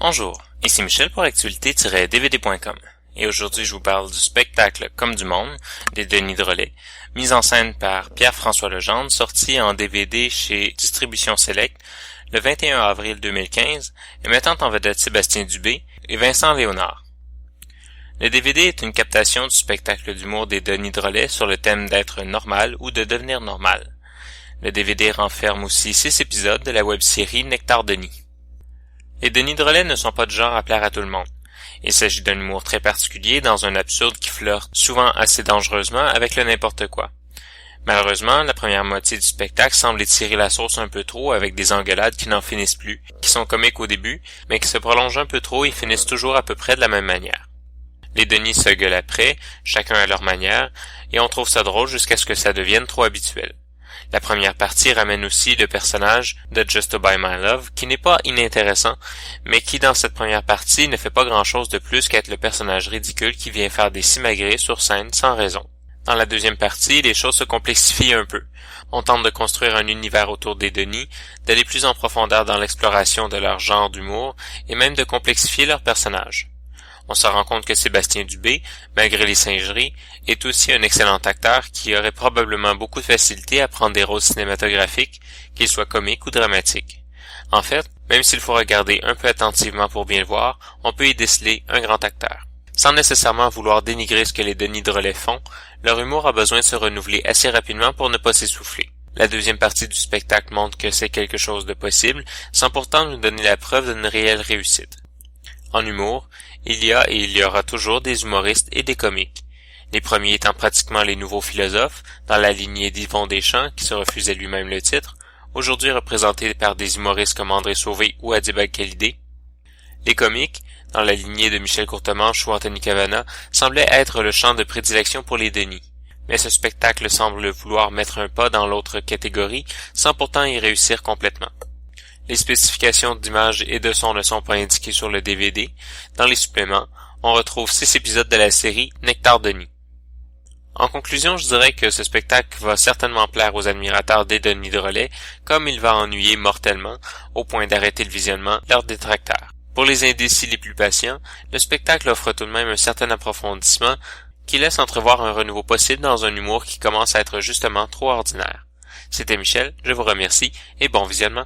Bonjour, ici Michel pour actualité-dvd.com et aujourd'hui je vous parle du spectacle Comme du monde des Denis Drolet, mis en scène par Pierre-François Legendre, sorti en DVD chez Distribution Select le 21 avril 2015 et mettant en vedette Sébastien Dubé et Vincent Léonard. Le DVD est une captation du spectacle d'humour des Denis Drolet sur le thème d'être normal ou de devenir normal. Le DVD renferme aussi 6 épisodes de la web-série Nectar Denis. Les Denis Drolet ne sont pas du genre à plaire à tout le monde. Il s'agit d'un humour très particulier dans un absurde qui flirte souvent assez dangereusement avec le n'importe quoi. Malheureusement, la première moitié du spectacle semble étirer la sauce un peu trop avec des engueulades qui n'en finissent plus, qui sont comiques au début, mais qui se prolongent un peu trop et finissent toujours à peu près de la même manière. Les Denis se gueulent après, chacun à leur manière, et on trouve ça drôle jusqu'à ce que ça devienne trop habituel. La première partie ramène aussi le personnage de Just to Buy My Love, qui n'est pas inintéressant, mais qui dans cette première partie ne fait pas grand-chose de plus qu'être le personnage ridicule qui vient faire des simagrées sur scène sans raison. Dans la deuxième partie, les choses se complexifient un peu. On tente de construire un univers autour des Denis, d'aller plus en profondeur dans l'exploration de leur genre d'humour, et même de complexifier leurs personnages. On se rend compte que Sébastien Dubé, malgré les singeries, est aussi un excellent acteur qui aurait probablement beaucoup de facilité à prendre des rôles cinématographiques, qu'ils soient comiques ou dramatiques. En fait, même s'il faut regarder un peu attentivement pour bien le voir, on peut y déceler un grand acteur. Sans nécessairement vouloir dénigrer ce que les Denis Drolet font, leur humour a besoin de se renouveler assez rapidement pour ne pas s'essouffler. La deuxième partie du spectacle montre que c'est quelque chose de possible, sans pourtant nous donner la preuve d'une réelle réussite. En humour, il y a et il y aura toujours des humoristes et des comiques. Les premiers étant pratiquement les nouveaux philosophes, dans la lignée d'Yvon Deschamps, qui se refusait lui-même le titre, aujourd'hui représentés par des humoristes comme André Sauvé ou Adib Al-Khalidé. Les comiques, dans la lignée de Michel Courtemanche ou Anthony Cavana, semblaient être le champ de prédilection pour les Denis. Mais ce spectacle semble vouloir mettre un pas dans l'autre catégorie, sans pourtant y réussir complètement. Les spécifications d'images et de son ne sont pas indiquées sur le DVD. Dans les suppléments, on retrouve 6 épisodes de la série Nectar Denis. En conclusion, je dirais que ce spectacle va certainement plaire aux admirateurs des Denis Drolet, comme il va ennuyer mortellement, au point d'arrêter le visionnement leurs détracteurs. Pour les indécis les plus patients, le spectacle offre tout de même un certain approfondissement qui laisse entrevoir un renouveau possible dans un humour qui commence à être justement trop ordinaire. C'était Michel, je vous remercie et bon visionnement.